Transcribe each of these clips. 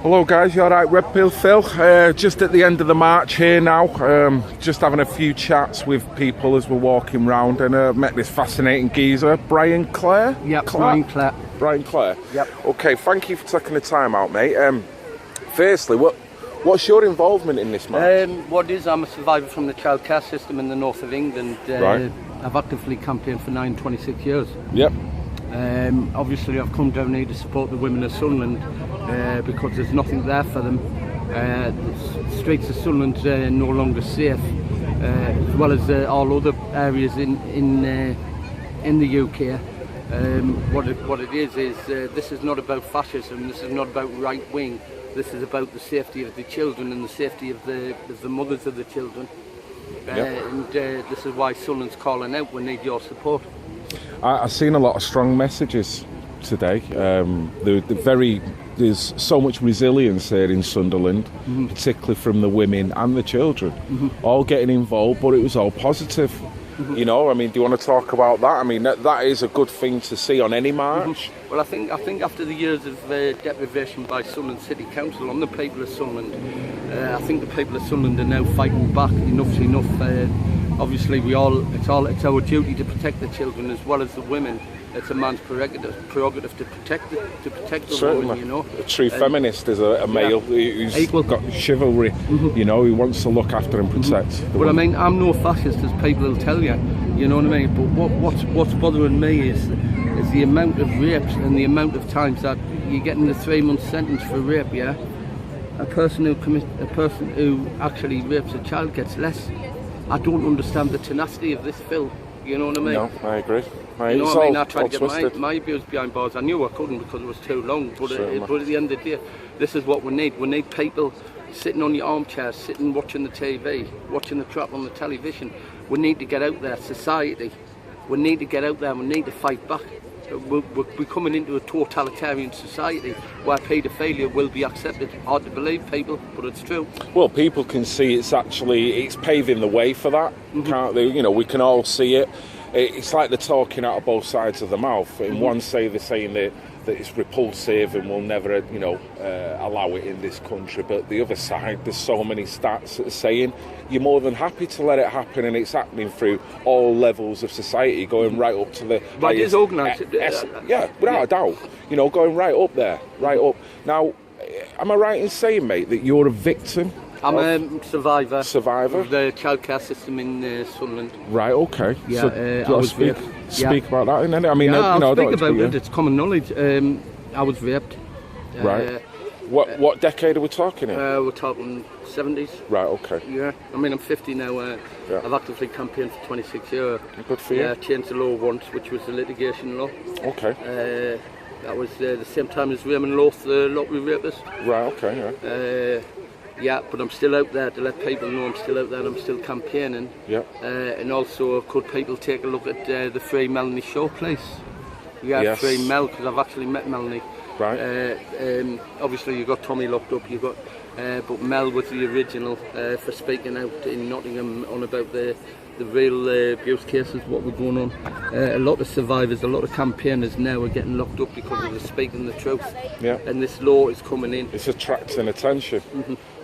Hello guys, you alright? Red Pill Phil, just at the end of the march here now, just having a few chats with people as we're walking round, and met this fascinating geezer, Brian Clare? Yep, Brian Clare. Brian Clare? Yep. Okay, thank you for taking the time out, mate. Firstly, what's your involvement in this march? What is, I'm a survivor from the childcare system in the north of England. Right. I've actively campaigned for 26 years. Yep. Obviously I've come down here to support the women of Sunderland because there's nothing there for them. The streets of Sunderland are no longer safe, as well as all other areas in the UK. What it is this is not about fascism, this is not about right wing, this is about the safety of the children and the safety of the mothers of the children. And this is why Sunderland's calling out, we need your support. I've seen a lot of strong messages today. There's so much resilience here in Sunderland, particularly from the women and the children, all getting involved, but it was all positive. You know, I mean, do you want to talk about that? I mean, that is a good thing to see on any march. Well, I think after the years of deprivation by Sunderland City Council on the people of Sunderland, I think the people of Sunderland are now fighting back. Enough's enough. Obviously, it's our duty to protect the children as well as the women. It's a man's prerogative to protect the woman, you know. A true feminist is a male who's got chivalry, you know, who wants to look after and protect. But I mean, I'm no fascist, as people will tell you, you know what I mean. But what's bothering me is the amount of rapes and the amount of times that you're getting the 3-month sentence for rape. Yeah, a person who actually rapes a child gets less. I don't understand the tenacity of this film. You know what I mean? No, I agree. You know what I mean? I tried to get my abuse behind bars. I knew I couldn't because it was too long. But at the end of the day, this is what we need. We need people sitting on your armchairs, sitting watching the TV, watching the crap on the television. We need to get out there, society. We need to get out there. We need to fight back. We're coming into a totalitarian society where paedophilia will be accepted. Hard to believe, people, but it's true. Well, people can see it's paving the way for that, can't they? You know, we can all see it. It's like they're talking out of both sides of the mouth. In one say they're saying that it's repulsive and we'll never, you know, allow it in this country. But the other side, there's so many stats that are saying you're more than happy to let it happen, and it's happening through all levels of society, going right up to the... But it is organised. Yeah, without a doubt. You know, going right up there, right up. Now, am I right in saying, mate, that you're a victim? I'm a survivor. Survivor? Of the childcare system in Sunderland. Right, okay. Yeah, so, I was raped. Speak about that, innit? I mean, I'll speak about it. It's common knowledge. I was raped. Right. What decade are we talking in? We're talking 70s. Right, okay. Yeah. I mean, I'm 50 now. I've actively campaigned for 26 years. Good for you. Yeah, changed the law once, which was the litigation law. Okay. That was the same time as Raymond Loth, the lottery rapist. Right, okay, yeah, but I'm still out there to let people know I'm still out there and I'm still campaigning. Yeah. And also, could people take a look at the Free Melanie show, please? Yeah, yes. Free Mel, because I've actually met Melanie. Right. Obviously, you got Tommy locked up. You got, but Mel was the original for speaking out in Nottingham on about the real abuse cases, what were going on. A lot of survivors, a lot of campaigners now are getting locked up because of the speaking the truth. Yeah. And this law is coming in. It's attracting attention.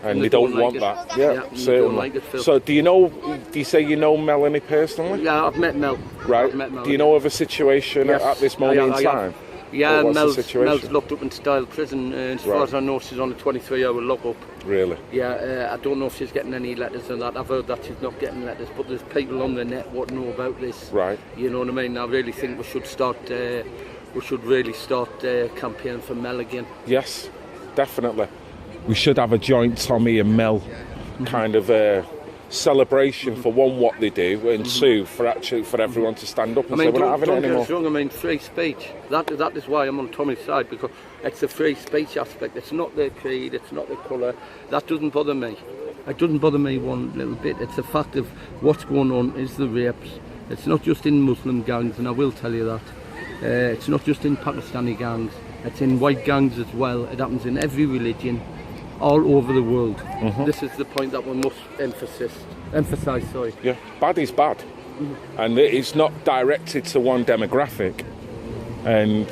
And they don't want that. Yeah, certainly. Don't like it, Phil. So do you say you know Melanie personally? Yeah, I've met Mel. Right. I've met Mel. Do you know of a situation at this moment in time? Yeah, Mel's locked up in Stella prison. As far as I know, she's on a 23-hour lockup. Really? Yeah, I don't know if she's getting any letters and that. I've heard that she's not getting letters, but there's people on the net what know about this. Right. You know what I mean? I really think we should start. We should really start campaigning for Mel again. Yes, definitely. We should have a joint Tommy and Mel kind of celebration for one, what they do, and two, for everyone to stand up and say we're not having it anymore. Wrong, I mean, free speech. That is why I'm on Tommy's side, because it's the free speech aspect. It's not their creed, it's not their colour. That doesn't bother me. It doesn't bother me one little bit. It's the fact of what's going on is the rapes. It's not just in Muslim gangs, and I will tell you that. It's not just in Pakistani gangs. It's in white gangs as well. It happens in every religion, all over the world. This is the point that we must emphasise. Sorry. Yeah, bad is bad, and it's not directed to one demographic. And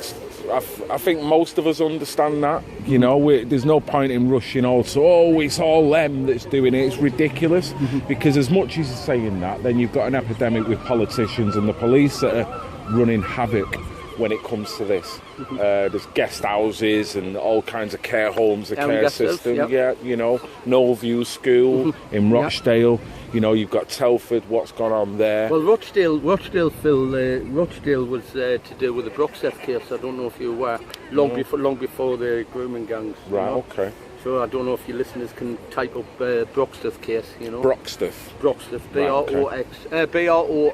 I think most of us understand that. You know, there's no point in rushing also. Oh, it's all them that's doing it. It's ridiculous because as much as you're saying that, then you've got an epidemic with politicians and the police that are running havoc when it comes to this. There's guest houses and all kinds of care homes, the care system. Yeah, you know, Knoll View School in Rochdale. You know, you've got Telford. What's gone on there? Well, Rochdale, Rochdale was to do with the Broxteth case. I don't know if you were long before the grooming gangs. Right. You know? Okay. So I don't know if your listeners can type up Broxteth case. You know. Broxteth. Broxteth. Broxteth.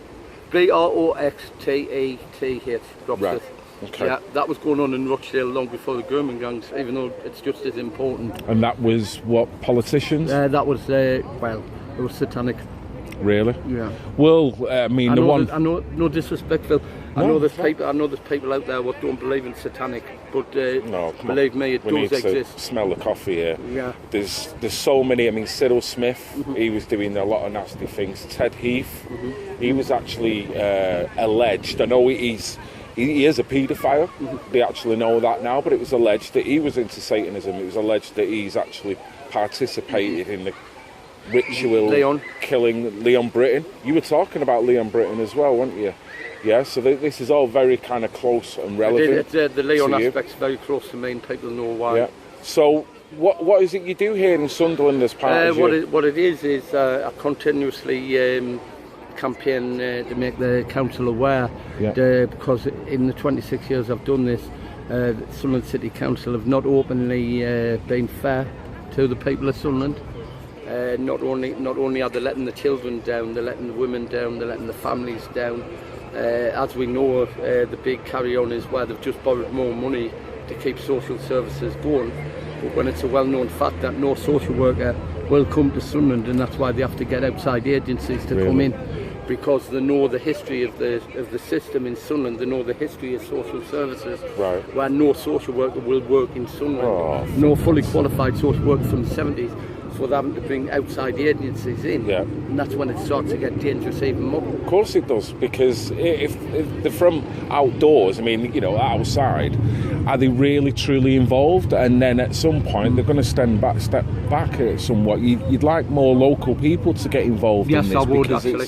Right. Okay. Yeah, that was going on in Rochdale long before the grooming gangs, even though it's just as important. And that was what, politicians? That was well, it was satanic. Really? Yeah. Well, I mean, I know no disrespect, Phil. No, I know there's people out there what don't believe in satanic, but believe me, it we does need exist. To smell the coffee here. Yeah. There's so many. I mean, Cyril Smith, he was doing a lot of nasty things. Ted Heath, he was actually alleged. I know he is a paedophile. They actually know that now, but it was alleged that he was into Satanism. It was alleged that he's actually participated in the ritual killing Leon Britton. You were talking about Leon Britton as well, weren't you? Yeah, so this is all very kind of close and relevant. The Leon aspect's very close to me, and people know why. Yeah. So what is it you do here in Sunderland as part of what it is I continuously campaign to make the council aware, because in the 26 years I've done this, Sunderland City Council have not openly been fair to the people of Sunderland. Not only are they letting the children down, they're letting the women down, they're letting the families down. As we know, the big carry-on is where they've just borrowed more money to keep social services going. But when it's a well-known fact that no social worker will come to Sunderland, and that's why they have to get outside agencies to come in, because they know the history of the system in Sunderland, they know the history of social services, where no social worker will work in Sunderland. No fully qualified social worker from the 70s. For them to bring outside agencies in, and that's when it starts to get dangerous even more. Of course it does, because if they're from outdoors, I mean, you know, outside, are they really truly involved? And then at some point they're going to step back somewhat. You'd like more local people to get involved in this. Yes, I would because actually.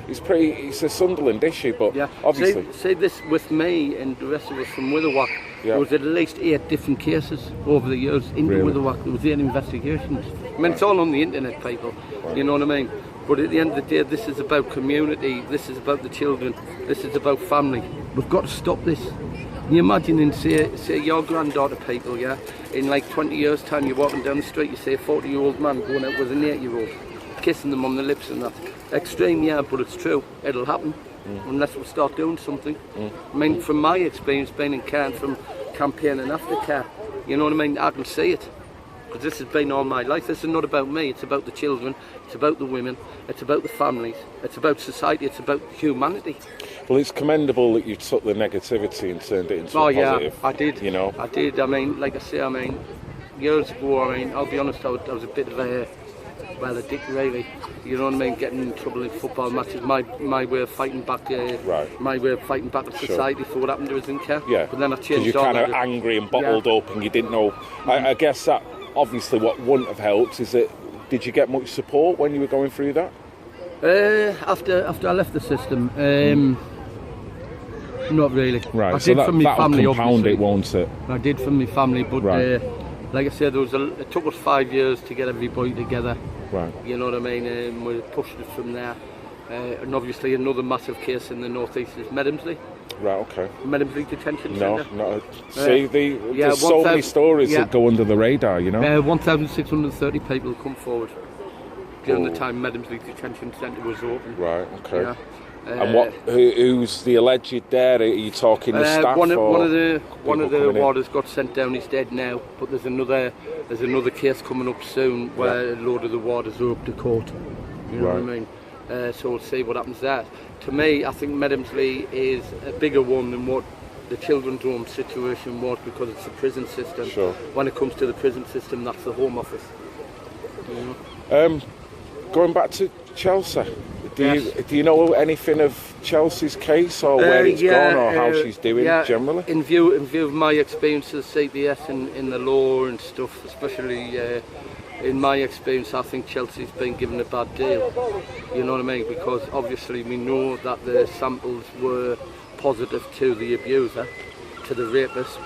It's a Sunderland issue, but obviously. See this with me and the rest of us from Witherwack. There was at least 8 different cases over the years into Witherwack. There was 8 investigations. I mean, it's all on the internet, people. You know what I mean? But at the end of the day, this is about community. This is about the children. This is about family. We've got to stop this. Can you imagine, and say your granddaughter, people, in like 20 years' time, you're walking down the street, you see a 40-year-old man going out with an 8-year-old, kissing them on the lips and that. Extreme, but it's true. It'll happen unless we start doing something. I mean, from my experience being in care and from campaigning after care, you know what I mean, I can see it. Because this has been all my life. This is not about me, it's about the children, it's about the women, it's about the families, it's about society, it's about humanity. Well, it's commendable that you took the negativity and turned it into a positive. I did. You know? I did. I mean, like I say, years ago, I'll be honest, I was a bit of a dick, really. You know what I mean? Getting in trouble in football matches. My way of fighting back. My way of fighting back at society for what happened to us in care. Yeah. But then I changed. Because you're kind of angry and bottled up, and you didn't know. I guess that obviously what wouldn't have helped is that. Did you get much support when you were going through that? After I left the system, not really. Right. I did from my family, compound it, won't it? I did from my family, but like I said, it took us 5 years to get everybody together. Right. You know what I mean? And we pushed it from there. And obviously another massive case in the northeast is Medhamsley. Right, okay. Medhamsley Detention Centre. No. See, there's so many stories that go under the radar, you know? 1,630 people come forward during the time Medhamsley Detention Centre was open. Right, okay. Yeah. And who's the alleged there? Are you talking the staff? One of the warders got sent down. He's dead now. But there's another case coming up soon where a load of the warders are up to court. You know what I mean? So we'll see what happens there. To me, I think Medhamsley is a bigger one than what the children's home situation was, because it's the prison system. Sure. When it comes to the prison system, that's the Home Office. You know? Going back to Chelsea, do you know anything of Chelsea's case, or where it's gone, or how she's doing generally? In view of my experience of the CBS in the law and stuff, especially in my experience, I think Chelsea's been given a bad deal. You know what I mean? Because obviously we know that the samples were positive to the abuser, to the rapist,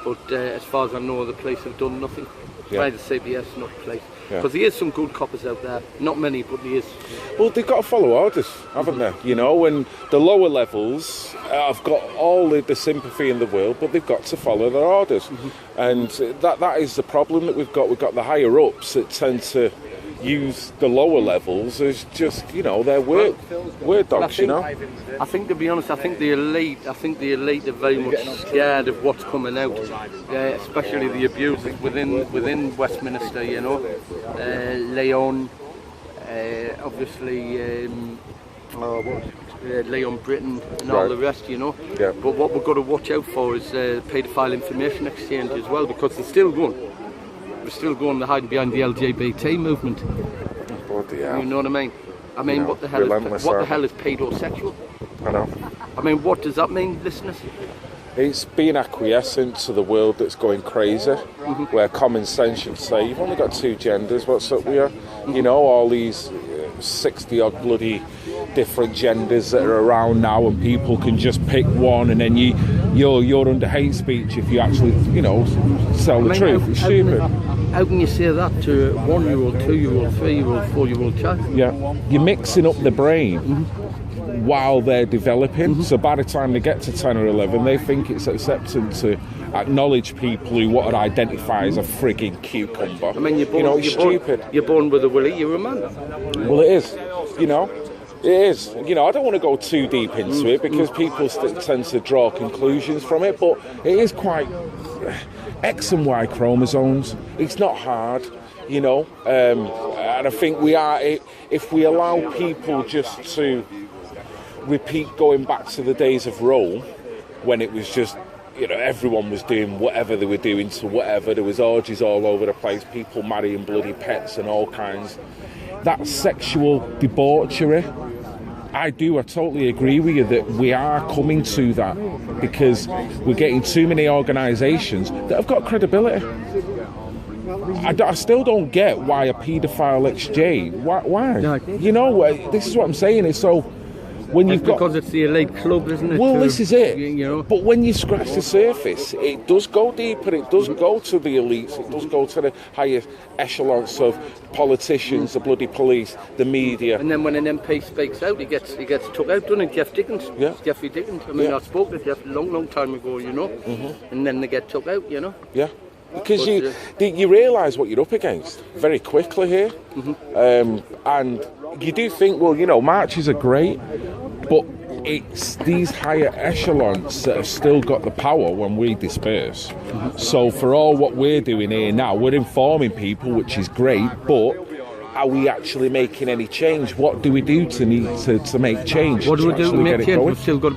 but as far as I know, the police have done nothing. By the CBS, not the police. Because there is some good coppers out there. Not many, but there is. Well, they've got to follow orders, haven't they? You know, and the lower levels have got all the sympathy in the world, but they've got to follow their orders. And that is the problem that we've got. We've got the higher ups that tend to use the lower levels as just, you know, their word dogs, you know. I think, to be honest, I think the elite are very much scared of what's coming out, especially the abusers within Westminster, you know. Leon, obviously, Leon Britton and all the rest, you know. Yeah. But what we've got to watch out for is paedophile information exchange as well, because they're still going. We're still going to hide behind the LGBT movement. Bloody hell. You know what I mean? I mean, what the hell is pedosexual? I know. I mean, what does that mean, listeners? It's being acquiescent to the world that's going crazy, where common sense should say, you've only got two genders, what's up with you? You know, all these 60-odd bloody different genders that are around now, and people can just pick one, and then you're under hate speech if you actually, you know, tell the truth. It's stupid. How can you say that to a 1-year-old, 2-year-old, 3-year-old, 4-year-old child? Yeah, you're mixing up the brain while they're developing. So by the time they get to 10 or 11, they think it's accepted to acknowledge people who what would identify as a frigging cucumber. I mean, stupid. You're born with a willy, you're a man. Well, it is. You know. It is. You know, I don't want to go too deep into it because people tend to draw conclusions from it, but it is quite X and Y chromosomes. It's not hard, you know. And I think we are, if we allow people just to repeat going back to the days of Rome, when it was just, you know, everyone was doing whatever they were doing to whatever. There was orgies all over the place, people marrying bloody pets and all kinds. That sexual debauchery, I totally agree with you that we are coming to that because we're getting too many organisations that have got credibility. I still don't get why a paedophile exchange. Why? You know, this is what I'm saying. Is so when you've got, because it's the elite club, isn't it? Well, this is it. You know. But when you scratch the surface, it does go deeper. It does go to the elites. It does go to the higher echelons of politicians, the bloody police, the media. And then when an MP speaks out, he gets took out, doesn't it? Jeffrey Dickens. I mean, I spoke to Jeff a long time ago, you know. And then they get took out, you know. Yeah. Because you realise what you're up against very quickly here. And you do think, well, you know, marches are great, but it's these higher echelons that have still got the power when we disperse. So for all what we're doing here now, we're informing people, which is great, but are we actually making any change? What do we do to make change? What do we do to make change? We've still got,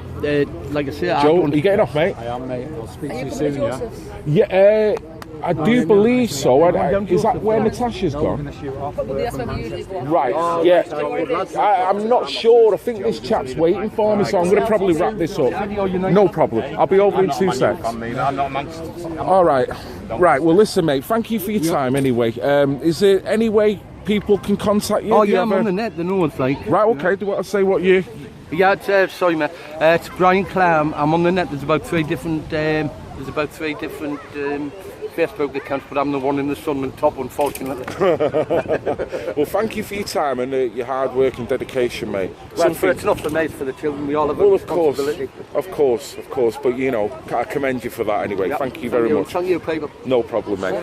like I say, Joe, are you getting off, mate? I am, mate. I'll speak to you soon, yeah? Yeah, I do believe so. Is that where Natasha's gone? Right, yeah. I'm not sure. I think this chap's waiting for me, so I'm going to probably wrap this up. No problem. I'll be over in 2 seconds. All right. Right, well, listen, mate, thank you for your time anyway. Is there any way people can contact you? Oh, yeah, I'm on the net, the no one's like. Right, okay. Do you want to say what you... Yeah, sorry, mate. It's Brian Clare. I'm on the net. There's about three different Facebook accounts, but I'm the one in the Sunderland top, unfortunately. Well, thank you for your time and your hard work and dedication, mate. Well, it's not for me, it's for the children. We all have a responsibility. Of course. But, you know, I commend you for that anyway. Yep. Thank you very much. Thank you, people. No problem, mate.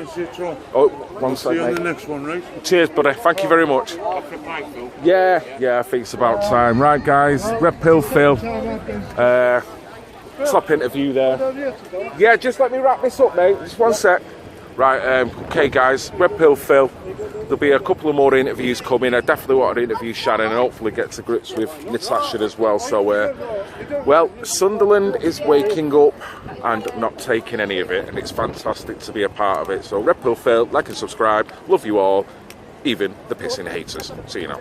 Oh, one second, mate. See you on the next one, right? Cheers, buddy. Thank you very much. Yeah, I think it's about time. Right, guys. Red Pill Phil. Top interview there. Yeah, just let me wrap this up, mate. Just one sec. Right, okay, guys. Red Pill Phil. There'll be a couple of more interviews coming. I definitely want to interview Shannon and hopefully get to grips with Natasha as well. So, well, Sunderland is waking up and not taking any of it, and it's fantastic to be a part of it. So, Red Pill Phil, like and subscribe. Love you all, even the pissing haters. See you now.